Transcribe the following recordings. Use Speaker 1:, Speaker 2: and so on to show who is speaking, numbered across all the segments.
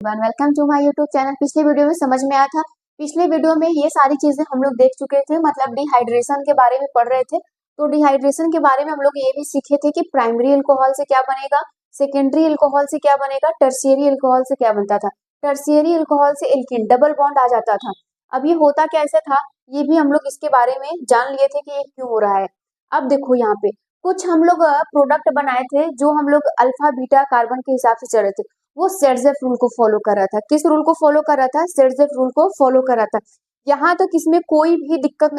Speaker 1: Welcome to my YouTube channel. पिछले video में समझ में आया था, पिछले वीडियो में ये सारी चीजें हम लोग देख चुके थे, मतलब डिहाइड्रेशन के बारे में पढ़ रहे थे। तो डिहाइड्रेशन के बारे में हम लोग ये भी सीखे थे कि प्राइमरी अल्कोहल से क्या बनेगा, सेकेंडरी अल्कोहल से क्या बनेगा, टर्शियरी अल्कोहल से क्या बनता था। टर्शियरी अल्कोहल से एल्कीन डबल बॉन्ड आ जाता था। अब ये होता कैसे था, ये भी हम लोग इसके बारे में जान लिए थे कि ये क्यों हो रहा है। अब देखो यहाँ पे कुछ हम लोग प्रोडक्ट बनाए थे जो हम लोग अल्फा बीटा कार्बन के हिसाब से चल रहे थे। वो सेडजेफ रूल को फॉलो कर रहा था। किस रूल को फॉलो कर रहा था? सेडजेफ रूल को फॉलो कर रहा था। यहाँ तक इसमें कोई भी दिक्कत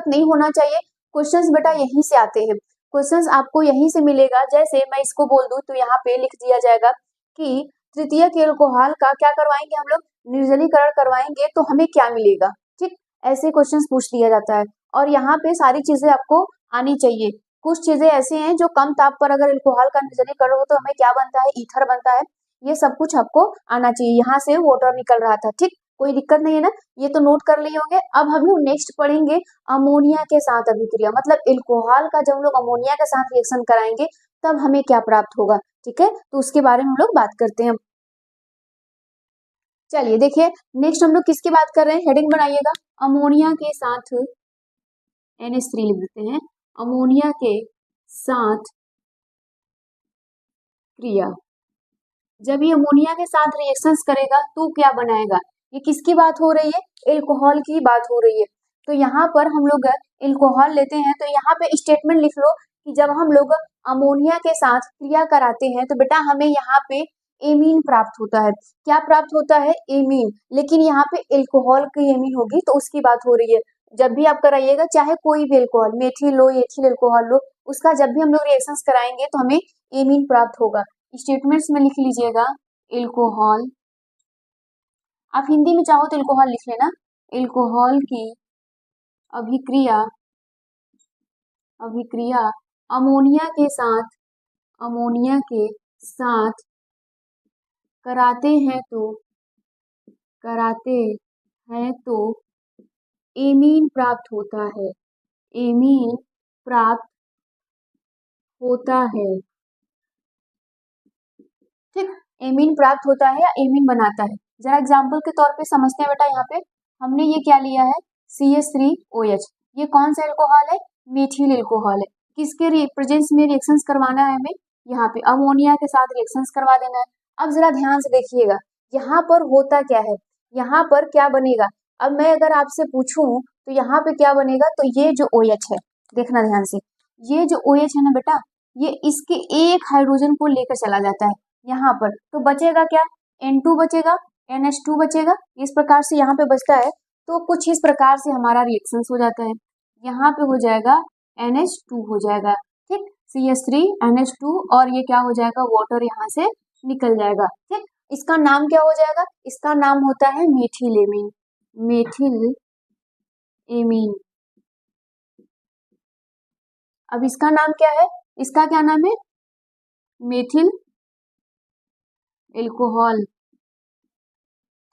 Speaker 1: नहीं होना चाहिए। क्वेश्चंस बेटा यहीं से आते हैं, क्वेश्चंस आपको यहीं से मिलेगा। जैसे मैं इसको बोल दूं तो यहाँ पे लिख दिया जाएगा कि तृतीयक अल्कोहल का क्या करवाएंगे हम लोग, निर्जलीकरण करवाएंगे तो हमें क्या मिलेगा। ठीक, ऐसे क्वेश्चंस पूछ लिया जाता है। और यहाँ पे सारी चीजें आपको आनी चाहिए। कुछ चीजें ऐसे हैं जो कम ताप पर अगर अल्कोहल का निर्जलीकरण हो तो हमें क्या बनता है, ईथर बनता है। ये सब कुछ आपको आना चाहिए। यहाँ से वाटर निकल रहा था, ठीक, कोई दिक्कत नहीं है ना, ये तो नोट कर लिए होंगे। अब हम लोग नेक्स्ट पढ़ेंगे अमोनिया के साथ अभिक्रिया, मतलब अल्कोहल का जब हम लोग अमोनिया के साथ रिएक्शन कराएंगे तब हमें क्या प्राप्त होगा। ठीक है, तो उसके बारे में हम लोग बात करते हैं। चलिए देखिए, नेक्स्ट हम लोग किसकी बात कर रहे हैं, हेडिंग बनाइएगा। अमोनिया के साथ NH3 लिख देते हैं। अमोनिया के साथ क्रिया, जब ये अमोनिया के साथ रिएक्शंस करेगा तो क्या बनाएगा। ये किसकी बात हो रही है, अल्कोहल की बात हो रही है। तो यहाँ पर हम लोग अल्कोहल लेते हैं तो यहाँ पे स्टेटमेंट लिख लो कि जब हम लोग अमोनिया के साथ क्रिया कराते हैं तो बेटा हमें यहाँ पे एमीन प्राप्त होता है। क्या प्राप्त होता है, एमीन। लेकिन यहाँ पे अल्कोहल की एमीन होगी तो उसकी बात हो रही है। जब भी आप कराइएगा चाहे कोई भी अल्कोहल, मेथिल लो, एथिल अल्कोहल लो, उसका जब भी हम लोग रिएक्शंस कराएंगे तो हमें एमीन प्राप्त होगा। स्टेटमेंट्स में लिख लीजिएगा अल्कोहल, आप हिंदी में चाहो तो अल्कोहल लिख लेना। अल्कोहल की अभिक्रिया अभिक्रिया अमोनिया के साथ कराते हैं तो एमीन प्राप्त होता है। एमीन प्राप्त होता है, ठीक, एमीन प्राप्त होता है या एमीन बनाता है। जरा एग्जाम्पल के तौर पे समझते हैं बेटा। यहाँ पे हमने ये क्या लिया है, CH3OH। ये कौन सा अल्कोहल है, मेथिल अल्कोहल है। किसके प्रेजेंस में रिएक्शंस करवाना है हमें, यहाँ पे अमोनिया के साथ रिएक्शंस करवा देना है। अब जरा ध्यान से देखिएगा, यहाँ पर होता क्या है, यहाँ पर क्या बनेगा। अब मैं अगर आपसे पूछूं तो यहाँ पे क्या बनेगा, तो ये जो OH है, देखना ध्यान से, ये जो OH है ना बेटा, ये इसके एक हाइड्रोजन को लेकर चला जाता है यहाँ पर, तो बचेगा क्या, N2 बचेगा, NH2 बचेगा। इस प्रकार से यहाँ पे बचता है। तो कुछ इस प्रकार से हमारा रिएक्शंस हो जाता है। यहाँ पे हो जाएगा NH2 हो जाएगा, ठीक, CH3 NH2, और ये क्या हो जाएगा, वाटर यहाँ से निकल जाएगा। ठीक, इसका नाम क्या हो जाएगा, इसका नाम होता है मेथिल एमीन। Methyl amine. अब इसका नाम क्या है, इसका क्या नाम है, मेथिल अल्कोहल,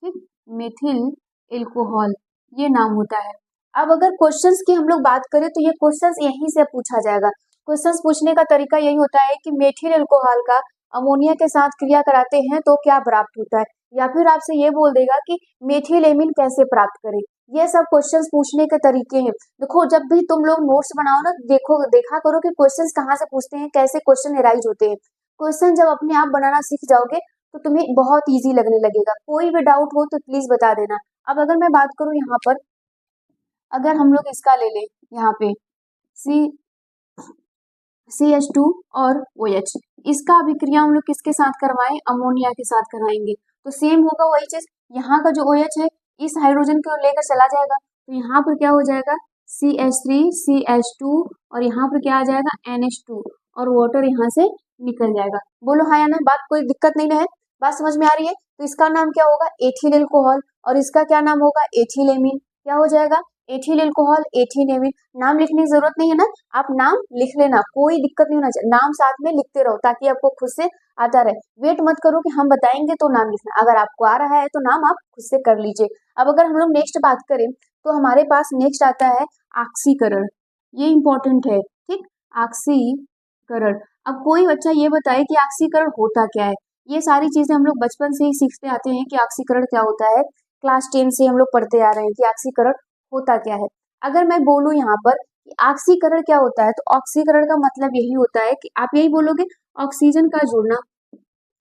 Speaker 1: ठीक, मेथिल अल्कोहल ये नाम होता है। अब अगर क्वेश्चंस की हम लोग बात करें तो ये क्वेश्चंस यहीं से पूछा जाएगा। क्वेश्चंस पूछने का तरीका यही होता है कि मेथिल अल्कोहल का अमोनिया के साथ क्रिया कराते हैं तो क्या प्राप्त होता है, या फिर आपसे ये बोल देगा कि मेथिल एमीन कैसे प्राप्त करें। ये सब क्वेश्चंस पूछने के तरीके हैं। देखो जब भी तुम लोग नोट्स बनाओ ना, देखा करो कि क्वेश्चंस कहाँ से पूछते हैं, कैसे क्वेश्चन एराइज होते हैं। क्वेश्चन जब अपने आप बनाना सीख जाओगे तो तुम्हें बहुत इजी लगने लगेगा। कोई भी डाउट हो तो प्लीज बता देना। अब अगर मैं बात करूं यहाँ पर, अगर हम लोग इसका ले लें यहाँ पे CH2 और OH, इसका अभिक्रिया हम लोग किसके साथ करवाएं, अमोनिया के साथ कराएंगे तो सेम होगा वही चीज। यहाँ का जो OH है इस हाइड्रोजन को लेकर चला जाएगा तो यहाँ पर क्या हो जाएगा, CH3 CH2, और यहाँ पर क्या आ जाएगा, NH2, और वाटर यहाँ से निकल जाएगा। बोलो हाँ या ना, बात कोई दिक्कत नहीं ना है, बात समझ में आ रही है। तो इसका नाम क्या होगा, एथिल अल्कोहल, और इसका क्या नाम होगा, एथिल एमीन। क्या हो जाएगा, एथिल अल्कोहल, एथिल एमीन। नाम लिखने की जरूरत नहीं है ना, आप नाम लिख लेना, कोई दिक्कत नहीं होना चाहिए। नाम साथ में लिखते रहो ताकि आपको खुद से आता रहे। वेट मत करो कि हम बताएंगे तो नाम लिखना, अगर आपको आ रहा है तो नाम आप खुद से कर लीजिए। अब अगर हम लोग नेक्स्ट बात करें तो हमारे पास नेक्स्ट आता है ऑक्सीकरण। ये इंपॉर्टेंट है, ठीक, ऑक्सीकरण। अब कोई बच्चा ये बताए कि ऑक्सीकरण होता क्या है। ये सारी चीजें हम लोग बचपन से ही सीखते आते हैं कि ऑक्सीकरण क्या होता है। क्लास 10 से हम लोग पढ़ते आ रहे हैं कि ऑक्सीकरण होता क्या है। अगर मैं बोलूं यहाँ पर कि ऑक्सीकरण क्या होता है, तो ऑक्सीकरण का मतलब यही होता है कि आप यही बोलोगे ऑक्सीजन का जुड़ना,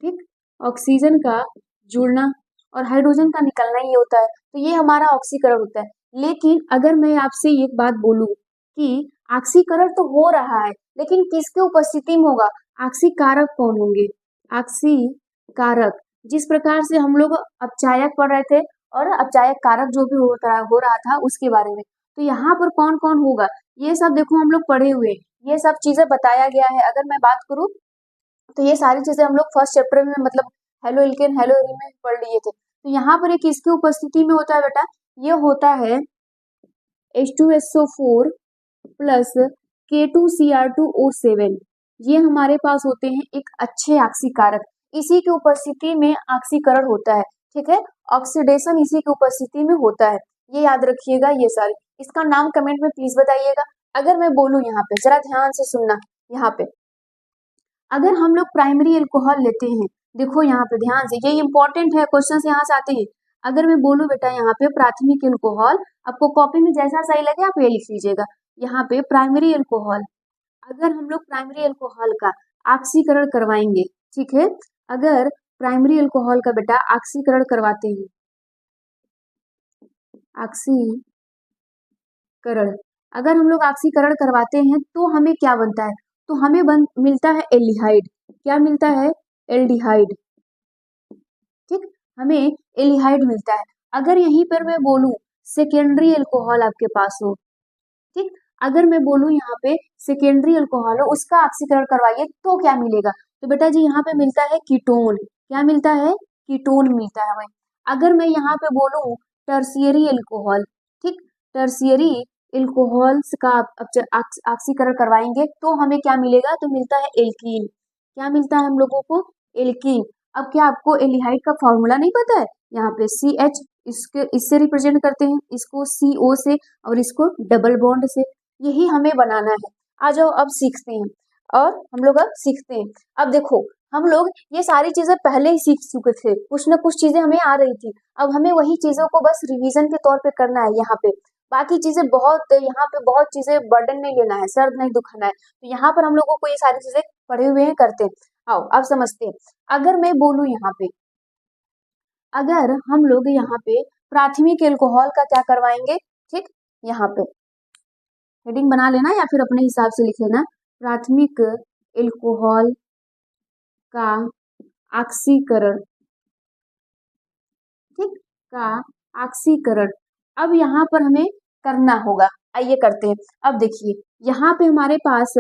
Speaker 1: ठीक, ऑक्सीजन का जुड़ना और हाइड्रोजन का निकलना ही होता है, तो ये हमारा ऑक्सीकरण होता है। लेकिन अगर मैं आपसे एक बात बोलूं कि ऑक्सीकरण तो हो रहा है, लेकिन किसके उपस्थिति में होगा, ऑक्सीकारक कौन होंगे, ऑक्सीकारक, जिस प्रकार से हम लोग अपचायक पढ़ रहे थे और अपचायक कारक जो भी हो रहा था उसके बारे में, तो यहाँ पर कौन कौन होगा ये सब देखो हम लोग पढ़े हुए, ये सब चीजें बताया गया है। अगर मैं बात करूं तो ये सारी चीजें हम लोग फर्स्ट चैप्टर में मतलब हेलो एल्केन हेलो एरीन में पढ़ लिए थे। तो यहाँ पर ये किसकी उपस्थिति में होता है बेटा, ये होता है H2SO4 प्लस K2Cr2O7, ये हमारे पास होते हैं एक अच्छे ऑक्सीकारक, इसी की उपस्थिति में ऑक्सीकरण होता है, ठीक है, ऑक्सीडेशन इसी की उपस्थिति में होता है, ये याद रखिएगा। ये सारे इसका नाम कमेंट में प्लीज बताइएगा। अगर मैं बोलूं यहाँ पे जरा ध्यान से सुनना, यहाँ पे अगर हम लोग प्राइमरी अल्कोहल लेते हैं, देखो यहाँ पे ध्यान से, ये इंपॉर्टेंट है, क्वेश्चन यहाँ से आते हैं। अगर मैं बोलूं बेटा यहाँ पे प्राथमिक अल्कोहल, आपको कॉपी में जैसा सही लगे आप ये लिख लीजिएगा। यहाँ पे प्राइमरी अल्कोहल, अगर हम लोग प्राइमरी अल्कोहल का ऑक्सीकरण करवाएंगे, ठीक है, अगर प्राइमरी अल्कोहल का बेटा ऑक्सीकरण करवाते हैं, ऑक्सीकरण, अगर हम लोग ऑक्सीकरण करवाते हैं तो हमें क्या बनता है, तो हमें मिलता है एल्डिहाइड, क्या मिलता है, एल्डिहाइड, ठीक, हमें एल्डिहाइड मिलता है। अगर यहीं पर मैं बोलूं सेकेंडरी अल्कोहल आपके पास हो, ठीक, अगर मैं बोलूं यहाँ पे सेकेंडरी अल्कोहल हो उसका ऑक्सीकरण करवाइए तो क्या मिलेगा, तो बेटा जी यहाँ पे मिलता है कीटोन, क्या मिलता है, कीटोन मिलता है भाई। अगर मैं यहाँ पे बोलूं टर्शियरी अल्कोहल, ठीक, टर्शियरी अल्कोहल्स का ऑक्सीकरण करवाएंगे तो हमें क्या मिलेगा, तो मिलता है एल्कीन, क्या मिलता है हम लोगों को, एल्कीन। अब क्या आपको एल्डिहाइड का फॉर्मूला नहीं पता है, यहाँ पे CH इससे रिप्रेजेंट करते हैं, इसको CO से और इसको डबल बॉन्ड से, यही हमें बनाना है। आ जाओ अब सीखते हैं, और हम लोग अब सीखते हैं। अब देखो हम लोग ये सारी चीजें पहले ही सीख चुके थे, कुछ ना कुछ चीजें हमें आ रही थी, अब हमें वही चीजों को बस रिवीजन के तौर पे करना है। यहाँ पे बाकी चीजें बहुत, यहाँ पे बहुत चीजें बर्डन नहीं लेना है, सर नहीं दुखाना है, तो यहाँ पर हम लोगों को ये सारी चीजें पढ़े हुए हैं, करते हैं। आओ अब समझते हैं। अगर मैं बोलूं यहाँ पे, अगर हम लोग यहाँ पे प्राथमिक अल्कोहल का क्या करवाएंगे, ठीक, यहाँ पे हेडिंग बना लेना या फिर अपने हिसाब से लिख लेना, प्राथमिक अल्कोहल का ऑक्सीकरण, ठीक, का ऑक्सीकरण। अब यहाँ पर हमें करना होगा, आइए करते हैं। अब देखिए यहाँ पे हमारे पास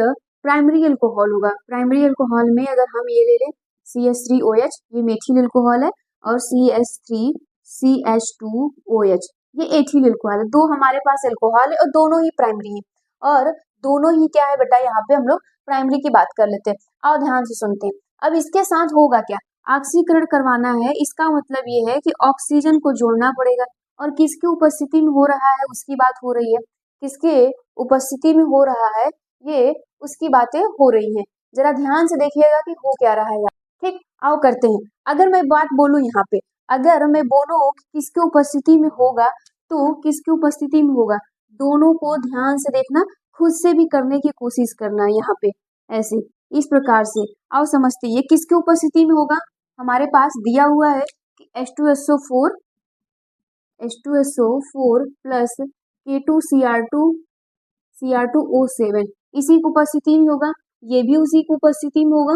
Speaker 1: प्राइमरी अल्कोहल होगा, प्राइमरी अल्कोहल में अगर हम ये ले लें CH3OH, ये मेथिल अल्कोहल है, और CH3CH2OH, ये एथिल अल्कोहल है। दो हमारे पास अल्कोहल है और दोनों ही प्राइमरी है, और दोनों ही क्या है बेटा, यहाँ पे हम लोग प्राइमरी की बात कर लेते हैं। और ध्यान से सुनते हैं, अब इसके साथ होगा क्या, ऑक्सीकरण करवाना है, इसका मतलब ये है कि ऑक्सीजन को जोड़ना पड़ेगा, और किसकी उपस्थिति में हो रहा है उसकी बात हो रही है, किसके उपस्थिति में हो रहा है, ये उसकी बातें हो रही हैं। जरा ध्यान से देखिएगा कि हो क्या रहा है यार, ठीक, आओ करते हैं। अगर मैं बात बोलूं यहाँ पे, अगर मैं बोलूं कि किसकी उपस्थिति में होगा, तो किसकी उपस्थिति में होगा, दोनों को ध्यान से देखना, खुद से भी करने की कोशिश करना, यहाँ पे ऐसे इस प्रकार से। आओ समझते हैं, ये किसकी उपस्थिति में होगा, हमारे पास दिया हुआ है कि H2SO4 प्लस K2Cr2O7 इसी की उपस्थिति में होगा, ये भी उसी की उपस्थिति में होगा,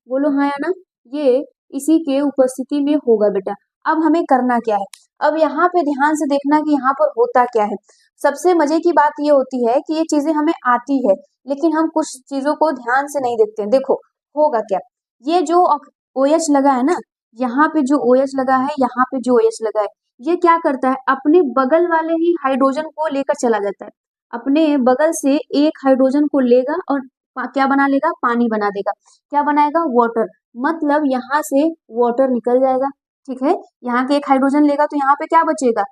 Speaker 1: बोलो हाँ या ना, ये इसी के उपस्थिति में होगा बेटा। अब हमें करना क्या है, अब यहाँ पे ध्यान से देखना कि यहाँ पर होता क्या है। सबसे मजे की बात ये होती है कि ये चीजें हमें आती है, लेकिन हम कुछ चीजों को ध्यान से नहीं देखते हैं। देखो होगा क्या, ये जो OH लगा है ना, यहाँ पे जो OH लगा है, यहाँ पे जो OH लगा है, ये क्या करता है, अपने बगल वाले ही हाइड्रोजन को लेकर चला जाता है, अपने बगल से एक हाइड्रोजन को लेगा और क्या बना लेगा, पानी बना देगा, क्या बनाएगा, वाटर, मतलब यहाँ से वाटर निकल जाएगा, ठीक है। यहाँ के एक हाइड्रोजन लेगा तो यहाँ पे क्या बचेगा,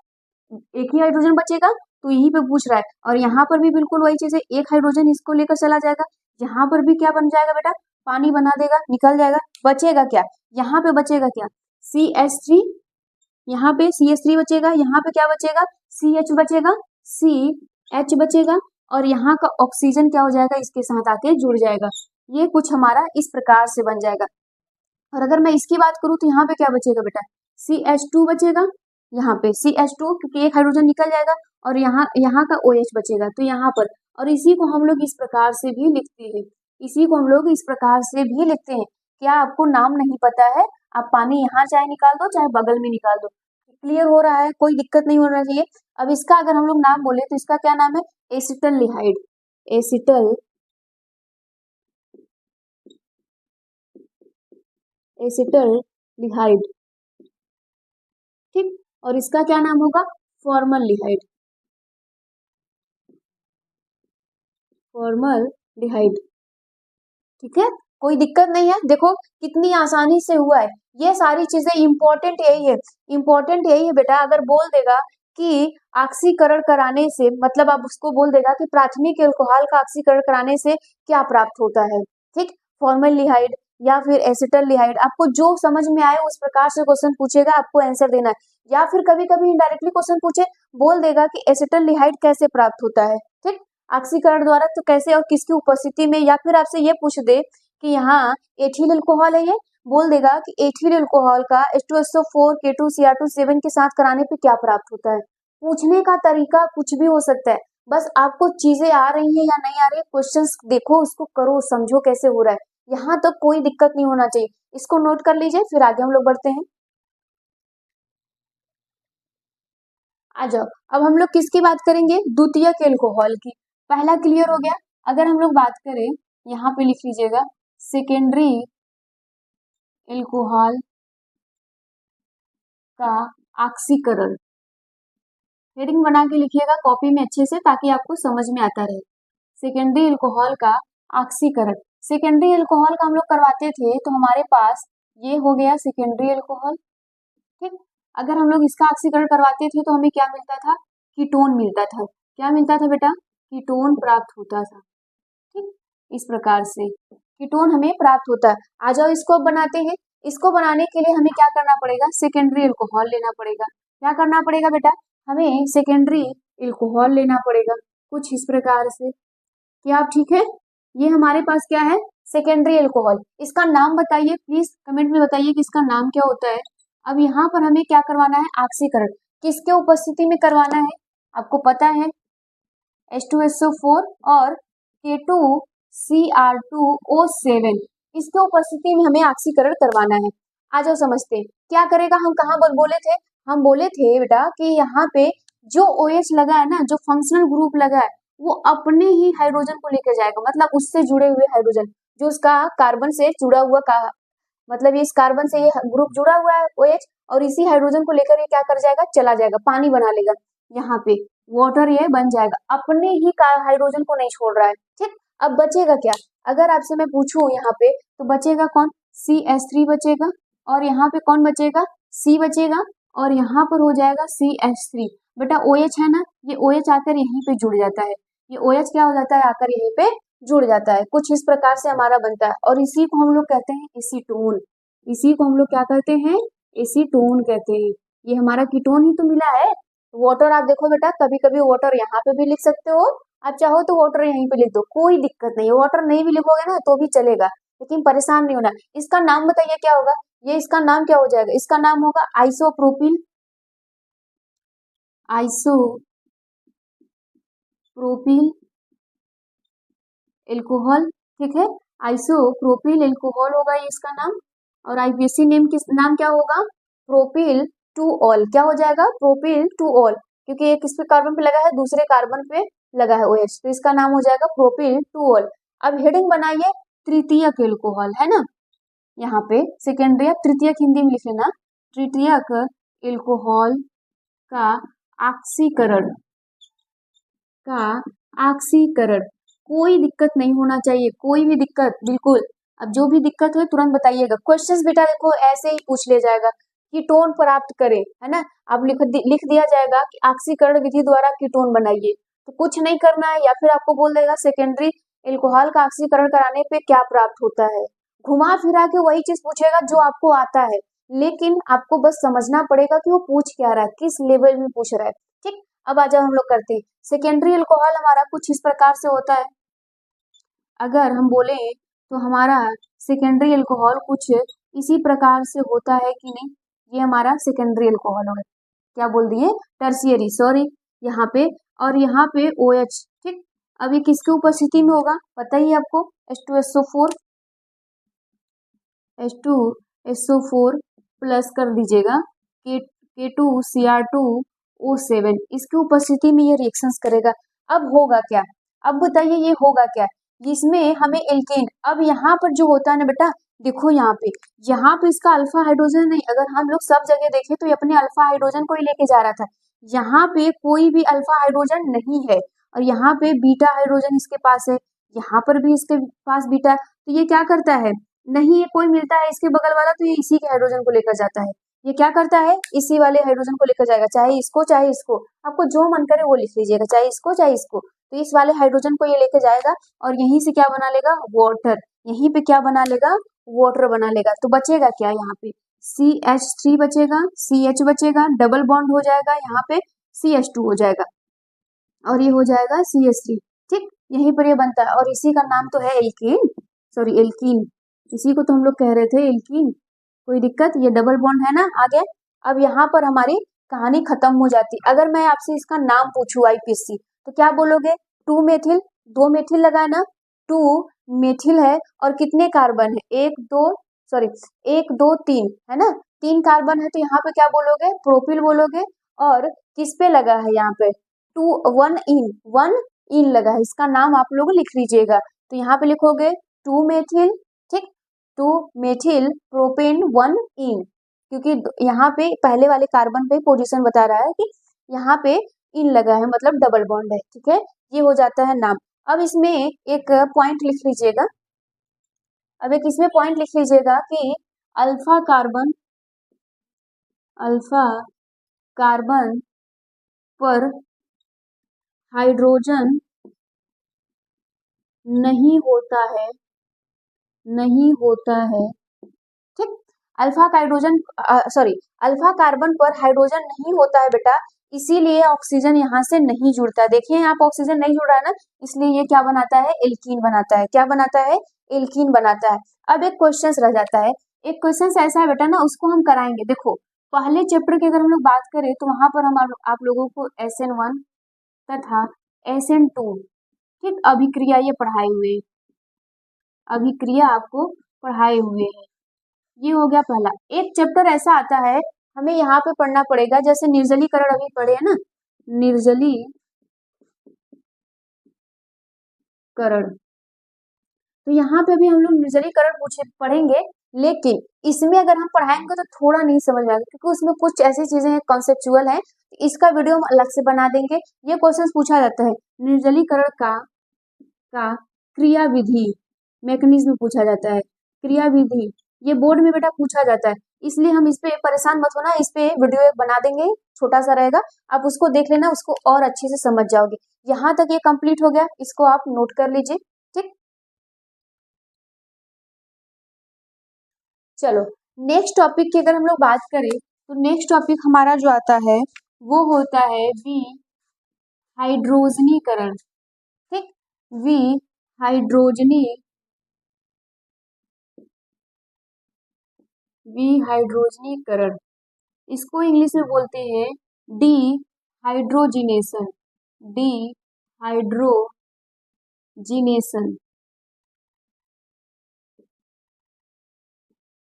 Speaker 1: एक ही हाइड्रोजन बचेगा, तो यहीं पे पूछ रहा है। और यहाँ पर भी बिल्कुल वही चीज है, एक हाइड्रोजन इसको लेकर चला जाएगा, यहाँ पर भी क्या बन जाएगा बेटा, पानी बना देगा, निकल जाएगा। बचेगा क्या, यहाँ पे बचेगा क्या, CH3, यहाँ पे CH3 बचेगा, यहाँ पे क्या बचेगा, CH बचेगा, CH बचेगा, और यहाँ का ऑक्सीजन क्या हो जाएगा, इसके साथ आके जुड़ जाएगा। ये कुछ हमारा इस प्रकार से बन जाएगा। और अगर मैं इसकी बात करूँ तो यहाँ पे क्या बचेगा बेटा, CH2 बचेगा, यहाँ पे CH2 क्योंकि एक हाइड्रोजन निकल जाएगा, और यहाँ का OH बचेगा तो यहाँ पर। और इसी को हम लोग इस प्रकार से भी लिखते हैं, इसी को हम लोग इस प्रकार से भी लिखते हैं। क्या आपको नाम नहीं पता है, आप पानी यहाँ चाहे निकाल दो चाहे बगल में निकाल दो, क्लियर हो रहा है, कोई दिक्कत नहीं होना चाहिए। अब इसका अगर हम लोग नाम बोले तो इसका क्या नाम है, एसिटल्डिहाइड, एसिटल्डिहाइड, ठीक। और इसका क्या नाम होगा, फॉर्मल्डिहाइड, फॉर्मल्डिहाइड, ठीक है, कोई दिक्कत नहीं है। देखो कितनी आसानी से हुआ है, ये सारी चीजें इंपॉर्टेंट यही है, इंपॉर्टेंट यही है बेटा। अगर बोल देगा कि ऑक्सीकरण कराने से, मतलब आप उसको बोल देगा कि प्राथमिक एल्कोहल का ऑक्सीकरण कराने से क्या प्राप्त होता है, ठीक, फॉर्मल्डिहाइड या फिर एसिटल्डिहाइड, आपको जो समझ में आए उस प्रकार से क्वेश्चन पूछेगा, आपको आंसर देना है। या फिर कभी कभी इनडायरेक्टली क्वेश्चन पूछे, बोल देगा कि एसिटल्डिहाइड कैसे प्राप्त होता है, ठीक, ऑक्सीकरण द्वारा, तो कैसे और किसकी उपस्थिति में। या फिर आपसे ये पूछ दे कि यहाँ एथिल अल्कोहल है, ये बोल देगा कि एथिल अल्कोहल का H2SO4 K2Cr2 7 के साथ कराने पे क्या प्राप्त होता है। पूछने का तरीका कुछ भी हो सकता है, बस आपको चीजें आ रही है या नहीं आ रही, क्वेश्चंस देखो, उसको करो, समझो कैसे हो रहा है, यहाँ तक कोई दिक्कत नहीं होना चाहिए। इसको नोट कर लीजिए, फिर आगे हम लोग बढ़ते हैं। आ जाओ, अब हम लोग किसकी बात करेंगे, द्वितीयक एल्कोहल की। पहला क्लियर हो गया। अगर हम लोग बात करें, यहाँ पे लिख लीजिएगा सेकेंडरी एल्कोहल का ऑक्सीकरण, हेडिंग बना के लिखिएगा कॉपी में अच्छे से, ताकि आपको समझ में आता रहे। सेकेंडरी अल्कोहल का ऑक्सीकरण, सेकेंडरी अल्कोहल का हम लोग करवाते थे तो हमारे पास ये हो गया सेकेंडरी अल्कोहल, ठीक। अगर हम लोग इसका ऑक्सीकरण करवाते थे तो हमें क्या मिलता था, कीटोन मिलता था। क्या मिलता था बेटा, कीटोन प्राप्त होता था, ठीक। इस प्रकार से कीटोन हमें प्राप्त होता है। आ जाओ, इसको बनाते हैं। इसको बनाने के लिए हमें क्या करना पड़ेगा, सेकेंडरी अल्कोहल लेना पड़ेगा। क्या करना पड़ेगा बेटा, हमें सेकेंडरी अल्कोहल लेना पड़ेगा, कुछ इस प्रकार से। क्या आप ठीक है, ये हमारे पास क्या है, सेकेंडरी अल्कोहल। इसका नाम बताइए प्लीज, कमेंट में बताइए कि इसका नाम क्या होता है। अब यहाँ पर हमें क्या करवाना है, ऑक्सीकरण, किसके उपस्थिति में करवाना है, आपको पता है H2SO4 और K2Cr2O7, इसके उपस्थिति में हमें ऑक्सीकरण करवाना है। आ जाओ समझते हैं क्या करेगा। हम कहाँ बोले थे, हम बोले थे बेटा कि यहाँ पे जो OH लगा है ना, जो फंक्शनल ग्रुप लगा है, वो अपने ही हाइड्रोजन को लेकर जाएगा, मतलब उससे जुड़े हुए हाइड्रोजन, जो उसका कार्बन से जुड़ा हुआ का, मतलब इस कार्बन से ये ग्रुप जुड़ा हुआ है OH, और इसी हाइड्रोजन को लेकर ये क्या कर जाएगा, चला जाएगा, पानी बना लेगा, यहाँ पे वाटर ये बन जाएगा, अपने ही हाइड्रोजन को नहीं छोड़ रहा है, ठीक। अब बचेगा क्या, अगर आपसे मैं पूछूं यहाँ पे, तो बचेगा कौन, CH3 बचेगा, और यहाँ पे कौन बचेगा, C बचेगा, और यहाँ पर हो जाएगा CH3। बेटा OH है ना, ये OH आकर यहीं पे जुड़ जाता है, ये OH क्या हो जाता है, आकर यहीं पे जुड़ जाता है, कुछ इस प्रकार से हमारा बनता है, और इसी को हम लोग कहते हैं एसीटोन। इसी को हम लोग क्या कहते हैं, एसीटोन कहते हैं। ये हमारा कीटोन ही तो मिला है। वाटर आप देखो बेटा, कभी कभी वाटर यहाँ पे भी लिख सकते हो, आप चाहो तो वाटर यहीं पे लिख दो, कोई दिक्कत नहीं है। वाटर नहीं भी लिखोगे ना तो भी चलेगा, लेकिन परेशान नहीं होना। इसका नाम बताइए क्या होगा, ये इसका नाम क्या हो जाएगा, इसका नाम होगा आइसोप्रोपिल, आइसोप्रोपिल एल्कोहल, ठीक है, आइसोप्रोपिल एल्कोहल होगा ये इसका नाम। और आईपीएसी नेम नाम क्या होगा, प्रोपिल टू ऑल, क्या हो जाएगा, प्रोपिल टू ऑल, क्योंकि एक किस पे कार्बन पे लगा है, दूसरे कार्बन पे लगा है OH, तो इसका नाम हो जाएगा प्रोपिल टू ऑल। अब हेडिंग बनाइए तृतीयक एल्कोहल, है ना, यहाँ पे सेकेंडरी, तृतीयक हिंदी में लिखे ना, तृतीयक एल्कोहल का ऑक्सीकरण, का ऑक्सीकरण, कोई दिक्कत नहीं होना चाहिए, कोई भी दिक्कत बिल्कुल। अब जो भी दिक्कत हो तुरंत बताइएगा। क्वेश्चंस बेटा देखो ऐसे ही पूछ ले जाएगा, कीटोन प्राप्त करें, है ना, अब लिख दिया जाएगा कि ऑक्सीकरण विधि द्वारा कीटोन बनाइए, तो कुछ नहीं करना है। या फिर आपको बोल देगा सेकेंडरी एल्कोहल का ऑक्सीकरण कराने पे क्या प्राप्त होता है। घुमा फिरा के वही चीज पूछेगा जो आपको आता है, लेकिन आपको बस समझना पड़ेगा कि वो पूछ क्या रहा है, किस लेवल में पूछ रहा है। ठीक, अब आ जाओ हम लोग करते हैं। सेकेंडरी एल्कोहल हमारा कुछ इस प्रकार से होता है। अगर हम बोले तो हमारा सेकेंडरी एल्कोहल कुछ इसी प्रकार से होता है कि नहीं, ये हमारा सेकेंडरी एल्कोहल होगा। क्या बोल दिए, टर्शियरी, सॉरी यहाँ पे, और यहाँ पे OH। ठीक, अब ये किसके उपस्थिति में होगा पता ही है आपको, H2SO4 प्लस कर दीजिएगा K2Cr2O7, इसकी उपस्थिति में ये रिएक्शंस करेगा। अब होगा क्या, अब बताइए ये होगा क्या, जिसमें हमें एल्केन, अब यहाँ पर जो होता है ना बेटा, देखो यहाँ पे इसका अल्फा हाइड्रोजन नहीं, अगर हम लोग सब जगह देखें तो ये अपने अल्फा हाइड्रोजन को ही लेके जा रहा था। यहाँ पे कोई भी अल्फा हाइड्रोजन नहीं है, और यहाँ पे बीटा हाइड्रोजन इसके पास है, यहाँ पर भी इसके पास बीटा, तो ये क्या करता है, नहीं ये कोई मिलता है इसके बगल वाला तो ये इसी के हाइड्रोजन को लेकर जाता है। ये क्या करता है, इसी वाले हाइड्रोजन को लेकर जाएगा, चाहे इसको चाहे इसको, आपको जो मन करे वो लिख लीजिएगा, चाहे इसको चाहे इसको, तो इस वाले हाइड्रोजन को ये लेकर जाएगा और यहीं से क्या बना लेगा, वाटर, यहीं पे क्या बना लेगा, वाटर बना लेगा। तो बचेगा क्या, यहाँ पे CH3 बचेगा, CH बचेगा, डबल बॉन्ड हो जाएगा, यहाँ पे CH2 हो जाएगा, और ये हो जाएगा CH3। ठीक, यहीं पर ये बनता है, और इसी का नाम तो है एल्कीन, सॉरी एल्कीन, इसी को तो हम लोग कह रहे थे एल्कीन। कोई दिक्कत, ये डबल बॉन्ड है ना, आ गया। अब यहाँ पर हमारी कहानी खत्म हो जाती। अगर मैं आपसे इसका नाम पूछूं IPC, तो क्या बोलोगे, 2 मेथिल, 2 मेथिल लगा ना, 2 मेथिल है, और कितने कार्बन है, 1 2 3 है ना, 3 कार्बन है, तो यहाँ पे क्या बोलोगे, प्रोपिल बोलोगे। और किस पे लगा है, यहाँ पे 1 इन लगा है, इसका नाम आप लोग लिख लीजिएगा। तो यहाँ पे लिखोगे 2 मेथिल, ठीक, 2 मेथिल प्रोपेन 1 इन, क्योंकि यहाँ पे पहले वाले कार्बन पे पोजीशन बता रहा है कि यहाँ पे इन लगा है, मतलब डबल बॉन्ड है। ठीक है, ये हो जाता है नाम। अब इसमें एक पॉइंट लिख लीजिएगा, अब एक इसमें पॉइंट लिख लीजिएगा कि अल्फा कार्बन पर हाइड्रोजन नहीं होता है। ठीक, अल्फा कार्बन पर हाइड्रोजन नहीं होता है बेटा, इसीलिए ऑक्सीजन यहाँ से नहीं जुड़ता। देखिए यहाँ पर ऑक्सीजन नहीं जुड़ रहा है ना, इसलिए ये क्या बनाता है, एल्कीन बनाता है। क्या बनाता है, एल्कीन बनाता है। अब एक क्वेश्चन रह जाता है, एक क्वेश्चन ऐसा है बेटा ना, उसको हम कराएंगे। देखो पहले चैप्टर की अगर हम लोग बात करें तो वहां पर हम आप लोगों को SN1 तथा SN2, ठीक, अभिक्रिया ये पढ़ाए हुए, अभिक्रिया आपको पढ़ाए हुए हैं। ये हो गया पहला। एक चैप्टर ऐसा आता है हमें यहाँ पे पढ़ना पड़ेगा, जैसे निर्जलीकरण अभी पढ़े है ना, निर्जलीकरण, तो यहाँ पे भी हम लोग निर्जलीकरण पढ़ेंगे, लेकिन इसमें अगर हम पढ़ाएंगे तो थोड़ा नहीं समझ में आएगा, क्योंकि उसमें कुछ ऐसी चीजें कॉन्सेप्चुअल है, इसका वीडियो हम अलग से बना देंगे। ये क्वेश्चन पूछा जाता है, निर्जलीकरण का क्रिया विधि, मैकेनिज्म पूछा जाता है, क्रिया विधि, ये बोर्ड में बेटा पूछा जाता है, इसलिए हम इस पे परेशान मत होना, इस पे वीडियो एक बना देंगे, छोटा सा रहेगा, आप उसको देख लेना, उसको और अच्छे से समझ जाओगे। यहाँ तक ये कंप्लीट हो गया, इसको आप नोट कर लीजिए। ठीक, चलो नेक्स्ट टॉपिक की अगर हम लोग बात करें तो नेक्स्ट टॉपिक हमारा जो आता है वो होता है विहाइड्रोजनीकरण। ठीक, विहाइड्रोजनीकरण, इसको इंग्लिश में बोलते हैं डिहाइड्रोजिनेशन, डिहाइड्रोजिनेशन।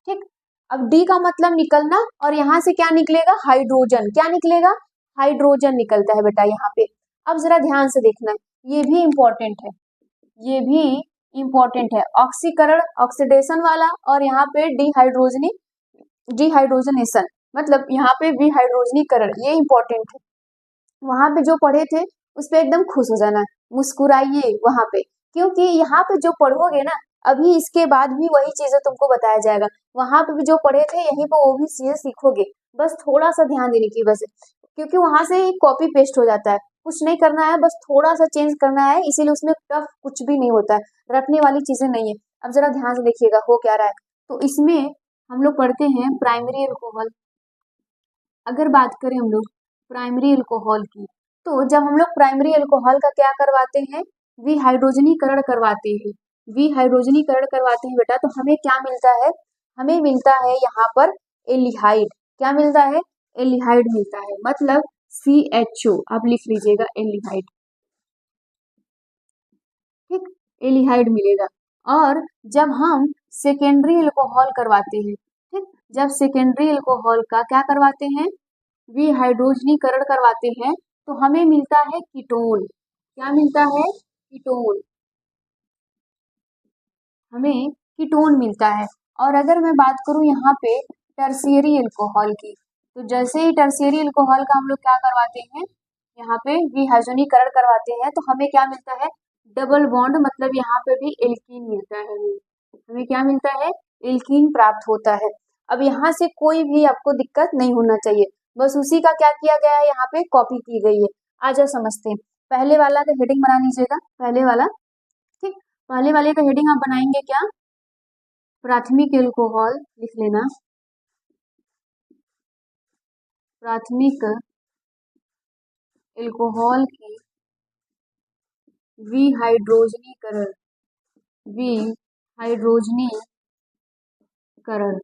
Speaker 1: ठीक, अब डी का मतलब निकलना, और यहाँ से क्या निकलेगा, हाइड्रोजन, क्या निकलेगा, हाइड्रोजन निकलता है बेटा यहाँ पे। अब जरा ध्यान से देखना, ये भी इंपॉर्टेंट है, ये भी इंपॉर्टेंट है, ऑक्सीकरण ऑक्सीडेशन वाला, और यहाँ पे डिहाइड्रोजनेशन, मतलब यहाँ पे विहाइड्रोजनीकरण, ये इंपॉर्टेंट है। वहां पे जो पढ़े थे उस पे एकदम खुश हो जाना, मुस्कुराइए वहां पे, क्योंकि यहाँ पे जो पढ़ोगे ना, अभी इसके बाद भी वही चीजें तुमको बताया जाएगा, वहां पे भी जो पढ़े थे यहीं पे वो भी चीजें सीखोगे, बस थोड़ा सा ध्यान देने की वजह से, क्योंकि वहां से कॉपी पेस्ट हो जाता है, कुछ नहीं करना है, बस थोड़ा सा चेंज करना है, इसीलिए उसमें टफ कुछ भी नहीं होता है, रटने वाली चीजें नहीं है। अब जरा ध्यान से देखिएगा हो क्या रहा है। तो इसमें हम लोग पढ़ते हैं प्राइमरी अल्कोहल। अगर बात करें हम लोग प्राइमरी अल्कोहल की, तो जब हम लोग प्राइमरी अल्कोहल का क्या करवाते हैं, विहाइड्रोजनीकरण करवाते हैं। विहाइड्रोजनीकरण करवाते हैं बेटा, तो हमें क्या मिलता है, हमें मिलता है यहाँ पर एल्डिहाइड। क्या मिलता है, एल्डिहाइड मिलता है, मतलब CHO आप लिख लीजिएगा, एल्डिहाइड। ठीक, एल्डिहाइड मिलेगा। और जब हम सेकेंडरी अल्कोहल करवाते हैं, ठीक, जब सेकेंडरी अल्कोहल का क्या करवाते हैं, विहाइड्रोजनीकरण करवाते हैं, तो हमें मिलता है कीटोन। क्या मिलता है, कीटोन, हमें कीटोन मिलता है। और अगर मैं बात करूं यहाँ पे टर्शियरी अल्कोहल की, तो जैसे ही टर्शियरी अल्कोहल का हम लोग क्या करवाते हैं, यहाँ पे विहाइड्रोजनीकरण करवाते हैं, तो हमें क्या मिलता है, डबल बॉन्ड, मतलब यहाँ पे भी एल्कीन मिलता है। हमें क्या मिलता है, एल्कीन प्राप्त होता है। अब यहाँ से कोई भी आपको दिक्कत नहीं होना चाहिए, बस उसी का क्या किया गया है, यहाँ पे कॉपी की गई है। आ जाओ समझते हैं। पहले वाला का हेडिंग बना लीजिएगा, पहले वाला, ठीक, पहले वाले का हेडिंग आप बनाएंगे क्या, प्राथमिक एल्कोहल लिख लेना, प्राथमिक एल्कोहल की विहाइड्रोजनीकरण, विहाइड्रोजनीकरण।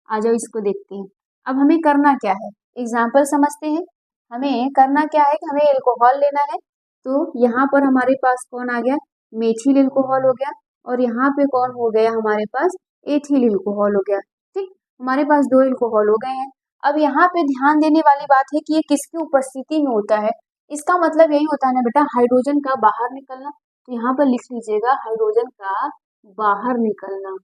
Speaker 1: आ जाओ इसको देखते हैं। अब हमें करना क्या है, एग्जाम्पल समझते हैं। हमें करना क्या है कि हमें एल्कोहल लेना है, तो यहाँ पर हमारे पास कौन आ गया, मेथिल एल्कोहल हो गया, और यहाँ पे कौन हो गया हमारे पास, एथिल एल्कोहल हो गया। ठीक, हमारे पास 2 एल्कोहल हो गए हैं। अब यहाँ पे ध्यान देने वाली बात है कि ये किसकी उपस्थिति में होता है, इसका मतलब यही होता है ना बेटा, हाइड्रोजन का बाहर निकलना। तो यहाँ पर लिख लीजिएगा, हाइड्रोजन का बाहर निकलना,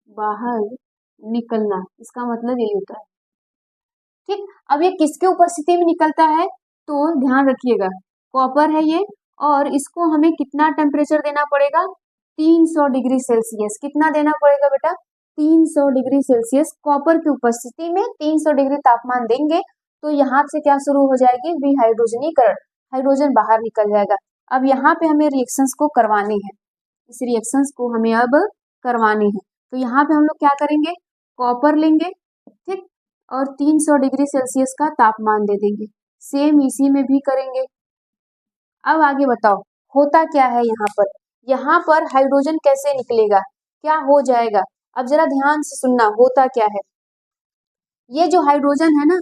Speaker 1: बाहर निकलना, इसका मतलब यही होता है। ठीक, अब ये किसके उपस्थिति में निकलता है, तो ध्यान रखिएगा, कॉपर है ये, और इसको हमें कितना टेम्परेचर देना पड़ेगा, 300 डिग्री सेल्सियस। कितना देना पड़ेगा बेटा, 300 डिग्री सेल्सियस। कॉपर की उपस्थिति में 300 डिग्री तापमान देंगे, तो यहाँ से क्या शुरू हो जाएगी, विहाइड्रोजनीकरण, हाइड्रोजन बाहर निकल जाएगा। अब यहाँ पे हमें रिएक्शंस को करवाने हैं, इस रिएक्शंस को हमें अब करवाने हैं। तो यहाँ पे हम लोग क्या करेंगे, कॉपर लेंगे, ठीक, और 300 डिग्री सेल्सियस का तापमान दे देंगे। सेम इसी में भी करेंगे। अब आगे बताओ होता क्या है, यहाँ पर हाइड्रोजन कैसे निकलेगा, क्या हो जाएगा। अब जरा ध्यान से सुनना, होता क्या है, ये जो हाइड्रोजन है ना,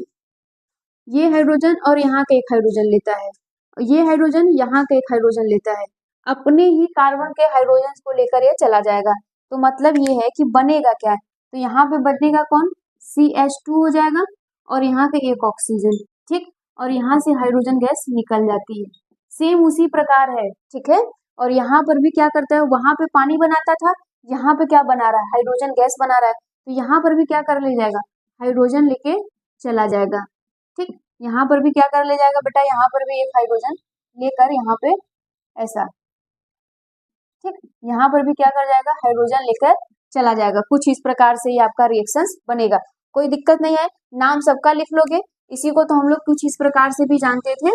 Speaker 1: ये हाइड्रोजन और यहाँ का एक हाइड्रोजन लेता है, ये हाइड्रोजन यहाँ का एक हाइड्रोजन लेता है, अपने ही कार्बन के हाइड्रोजन को लेकर ये चला जाएगा। तो मतलब ये है कि बनेगा क्या, तो यहाँ पे बनेगा कौन, CH2 हो जाएगा, और यहाँ पे एक ऑक्सीजन, ठीक, और यहाँ से हाइड्रोजन गैस निकल जाती है। सेम उसी प्रकार है, ठीक है। और यहाँ पर भी क्या करता है, वहां पे पानी बनाता था, यहाँ पे क्या बना रहा है, हाइड्रोजन गैस बना रहा है, तो यहाँ पर भी क्या कर ले जाएगा, हाइड्रोजन लेके चला जाएगा। ठीक, यहाँ पर भी क्या कर ले जाएगा बेटा, यहाँ पर भी एक हाइड्रोजन लेकर यहाँ पे ऐसा, ठीक, यहाँ पर भी क्या कर जाएगा, हाइड्रोजन लेकर चला जाएगा। कुछ इस प्रकार से ये आपका रिएक्शंस बनेगा, कोई दिक्कत नहीं है, नाम सबका लिख लोगे। इसी को तो हम लोग कुछ इस प्रकार से भी जानते थे,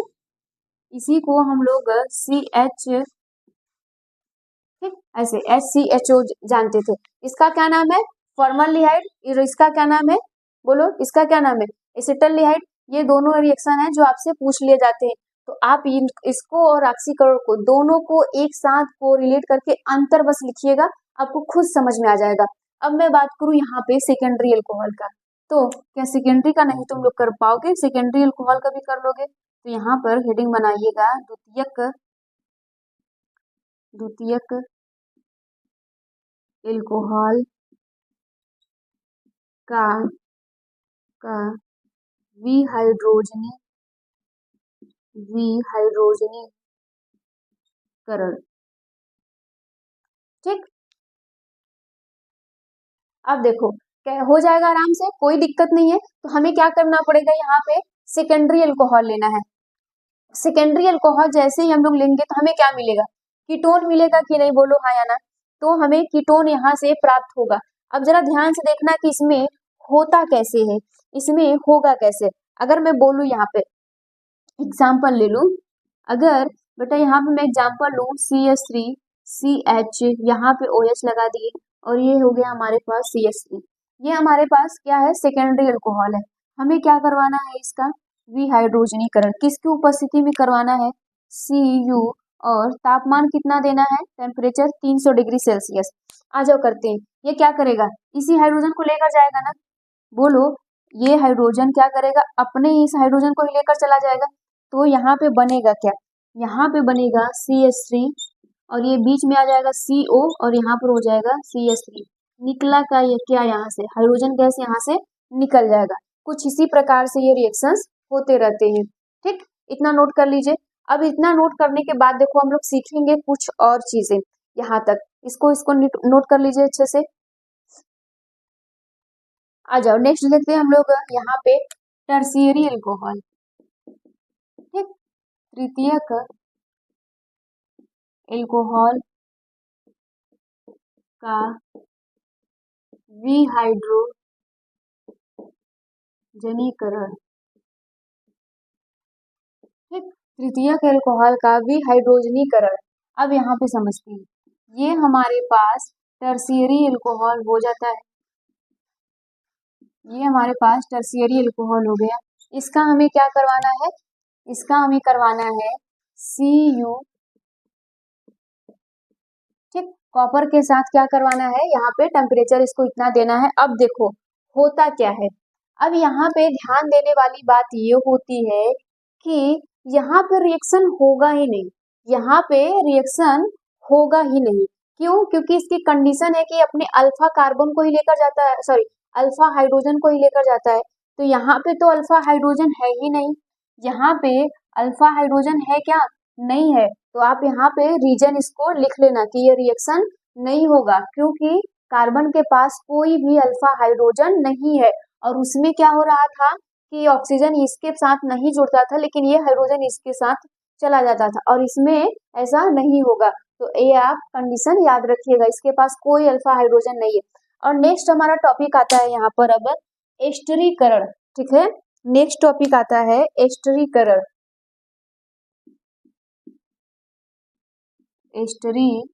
Speaker 1: इसी को हम लोग CH, ठीक, ऐसे HCHO जानते थे। इसका क्या नाम है, फॉर्मलडिहाइड, इसका क्या नाम है, बोलो इसका क्या नाम है, एसिटल्डिहाइड। ये दोनों रिएक्शन है जो आपसे पूछ लिए जाते हैं, तो आप इसको और ऑक्सीकरण को दोनों को एक साथ को रिलेट करके अंतर बस लिखिएगा, आपको खुद समझ में आ जाएगा। अब मैं बात करूं यहाँ पे सेकेंडरी अल्कोहल का, तो क्या सेकेंडरी का नहीं तुम लोग कर पाओगे, सेकेंडरी अल्कोहल का भी कर लोगे। तो यहाँ पर हेडिंग बनाइएगा, द्वितीयक एल्कोहल का विहाइड्रोजनीकरण, ठीक। अब देखो क्या हो जाएगा आराम से, कोई दिक्कत नहीं है। तो हमें क्या करना पड़ेगा, यहाँ पे सेकेंडरी अल्कोहल लेना है। सेकेंडरी अल्कोहल जैसे ही हम लोग लेंगे तो हमें क्या मिलेगा, कीटोन मिलेगा कि नहीं, बोलो हाँ या ना। तो हमें कीटोन यहाँ से प्राप्त होगा। अब जरा ध्यान से देखना कि इसमें होता कैसे है, इसमें होगा कैसे। अगर मैं बोलूं यहाँ पे एग्जाम्पल ले लूँ, अगर बेटा यहाँ पे मैं एग्जाम्पल लूँ CH3 CH, यहाँ पे OH लगा दिए और ये हो गया हमारे पास CH3। ये हमारे पास क्या है, सेकेंडरी अल्कोहल है। हमें क्या करवाना है, इसका विहाइड्रोजनीकरण किसकी उपस्थिति में करवाना है, Cu, और तापमान कितना देना है, टेम्परेचर 300 डिग्री सेल्सियस। आ जाओ करते हैं, ये क्या करेगा, इसी हाइड्रोजन को लेकर जाएगा ना, बोलो ये हाइड्रोजन क्या करेगा, अपने इस हाइड्रोजन को ही लेकर चला जाएगा। तो यहाँ पे बनेगा क्या, यहाँ पे बनेगा CH3 और ये बीच में आ जाएगा CO और यहाँ पर हो जाएगा CH3। निकला का ये क्या, यहाँ से हाइड्रोजन गैस यहाँ से निकल जाएगा। कुछ इसी प्रकार से ये रिएक्शंस होते रहते हैं। ठीक, इतना नोट कर लीजिए। अब इतना नोट करने के बाद देखो हम लोग सीखेंगे कुछ और चीजें यहाँ तक, इसको नोट कर लीजिए अच्छे से। आ जाओ नेक्स्ट देखते हैं हम लोग यहाँ पे टर्शियरी अल्कोहल। ठीक, तृतीयक अल्कोहल का विहाइड्रोजनीकरण। ठीक, तृतीयक अल्कोहल का विहाइड्रोजनीकरण। अब यहाँ पे समझते हैं, ये हमारे पास टर्शियरी अल्कोहल हो जाता है, ये हमारे पास टर्शियरी अल्कोहल हो गया। इसका हमें क्या करवाना है, इसका हमें करवाना है Cu। ठीक, कॉपर के साथ क्या करवाना है, यहाँ पे टेम्परेचर इसको इतना देना है। अब देखो होता क्या है, अब यहाँ पे ध्यान देने वाली बात ये होती है कि यहाँ पे रिएक्शन होगा ही नहीं, यहाँ पे रिएक्शन होगा ही नहीं। क्यों, क्योंकि इसकी कंडीशन है कि अपने अल्फा कार्बन को ही लेकर जाता है, सॉरी अल्फा हाइड्रोजन को ही लेकर जाता है। तो यहाँ पे तो अल्फा हाइड्रोजन है ही नहीं, यहाँ पे अल्फा हाइड्रोजन है क्या, नहीं है। तो आप यहाँ पे रीजन इसको लिख लेना कि ये रिएक्शन नहीं होगा, क्योंकि कार्बन के पास कोई भी अल्फा हाइड्रोजन नहीं है और उसमें क्या हो रहा था कि ऑक्सीजन इसके साथ नहीं जुड़ता था, लेकिन ये हाइड्रोजन इसके साथ चला जाता था, और इसमें ऐसा नहीं होगा। तो ये आप कंडीशन याद रखिएगा, इसके पास कोई अल्फा हाइड्रोजन नहीं है। और नेक्स्ट हमारा टॉपिक आता है यहाँ पर अब एस्टरीकरण। ठीक है, नेक्स्ट टॉपिक आता है एस्टरीकरण। एस्टरीकरण,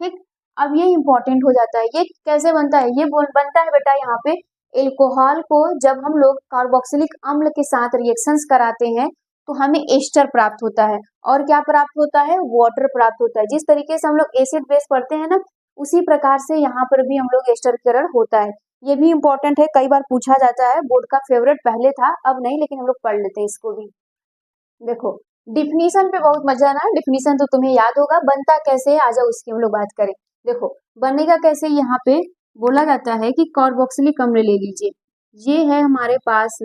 Speaker 1: ठीक, अब ये इंपॉर्टेंट हो जाता है। ये कैसे बनता है, ये बनता है बेटा यहाँ पे एल्कोहल को जब हम लोग कार्बोक्सिलिक अम्ल के साथ रिएक्शंस कराते हैं तो हमें एस्टर प्राप्त होता है, और क्या प्राप्त होता है, वाटर प्राप्त होता है। जिस तरीके से हम लोग एसिड बेस पढ़ते हैं ना, उसी प्रकार से यहाँ पर भी हम लोग एस्टरीकरण होता है। ये भी इंपॉर्टेंट है, कई बार पूछा जाता है, बोर्ड का फेवरेट पहले था, अब नहीं, लेकिन हम लोग पढ़ लेते हैं इसको भी। देखो डिफिनीशन पे बहुत मजा ना, डिफिनीशन तो तुम्हें याद होगा, बनता कैसे है आ जाओ उसकी हम लोग बात करें। देखो बनेगा कैसे, यहाँ पे बोला जाता है कि कार्बोक्सिलिक अम्ल ले लीजिए, ये है हमारे पास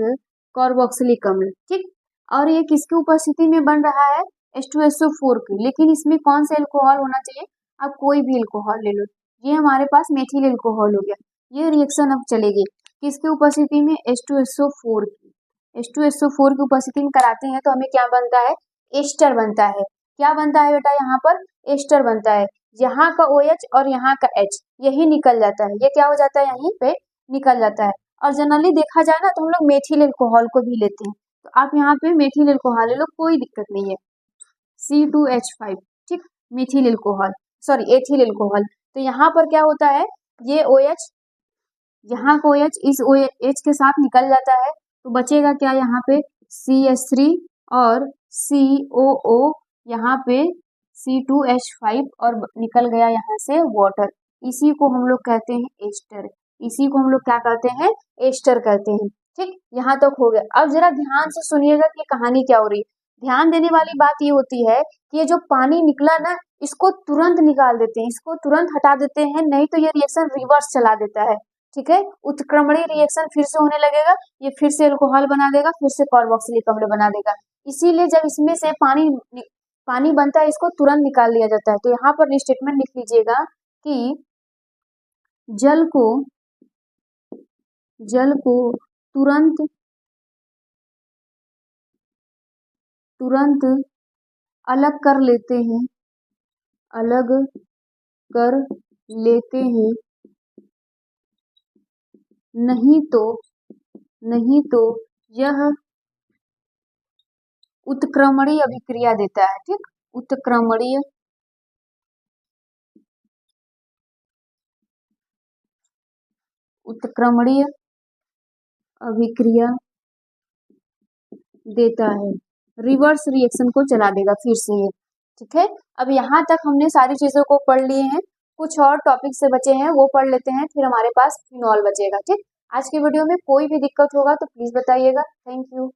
Speaker 1: कार्बोक्सिलिक अम्ल। ठीक, और ये किसकी उपस्थिति में बन रहा है, H2SO4 की, लेकिन इसमें कौन सा एल्कोहल होना चाहिए, आप कोई भी एल्कोहल ले लो। ये हमारे पास मेथिल एल्कोहल हो गया। ये रिएक्शन अब चलेगी किसकी उपस्थिति में, H2SO4 की। H2SO4 की उपस्थिति में कराते हैं तो हमें क्या बनता है, एस्टर बनता है। क्या बनता है बेटा, यहाँ पर एस्टर बनता है। यहाँ का OH और यहाँ का H यही निकल जाता है, ये क्या हो जाता है, यहीं पे निकल जाता है। और जनरली देखा जाए ना तो हम लोग मेथिल एल्कोहल को भी लेते हैं, तो आप यहाँ पे मेथिल एल्कोहल ले लो, कोई दिक्कत नहीं है। C2H5, ठीक, methyl alcohol, sorry ethyl alcohol. तो यहाँ पर क्या होता है, ये OH, यहाँ का OH इस OH के साथ निकल जाता है, तो बचेगा क्या, यहाँ पे CH3 और COO, यहाँ पे C2H5 और निकल गया यहाँ से वाटर। इसी को हम लोग कहते हैं एस्टर, इसी को हम लोग क्या कहते हैं, एस्टर कहते हैं। ठीक, यहाँ तक हो गया। अब जरा ध्यान से सुनिएगा कि कहानी क्या हो रही है। ध्यान देने वाली बात ये होती है कि ये जो पानी निकला ना, इसको तुरंत निकाल देते हैं, इसको तुरंत हटा देते हैं, नहीं तो ये रिएक्शन रिवर्स चला देता है। ठीक है, उत्क्रमणीय रिएक्शन फिर से होने लगेगा, ये फिर से अल्कोहल बना देगा, फिर से कार्बोक्सिलिक अम्ल बना देगा। इसीलिए जब इसमें से पानी बनता है, इसको तुरंत निकाल लिया जाता है। तो यहाँ पर स्टेटमेंट लिख लीजिएगा कि जल को तुरंत अलग कर लेते हैं, नहीं तो नहीं तो यह उत्क्रमणीय अभिक्रिया देता है। ठीक, उत्क्रमणीय उत्क्रमणीय अभिक्रिया देता है, रिवर्स रिएक्शन को चला देगा फिर से ये। ठीक है, अब यहाँ तक हमने सारी चीजों को पढ़ लिए हैं, कुछ और टॉपिक से बचे हैं वो पढ़ लेते हैं, फिर हमारे पास फिनॉल बचेगा। ठीक, आज की वीडियो में कोई भी दिक्कत होगा तो प्लीज बताइएगा। Thank you.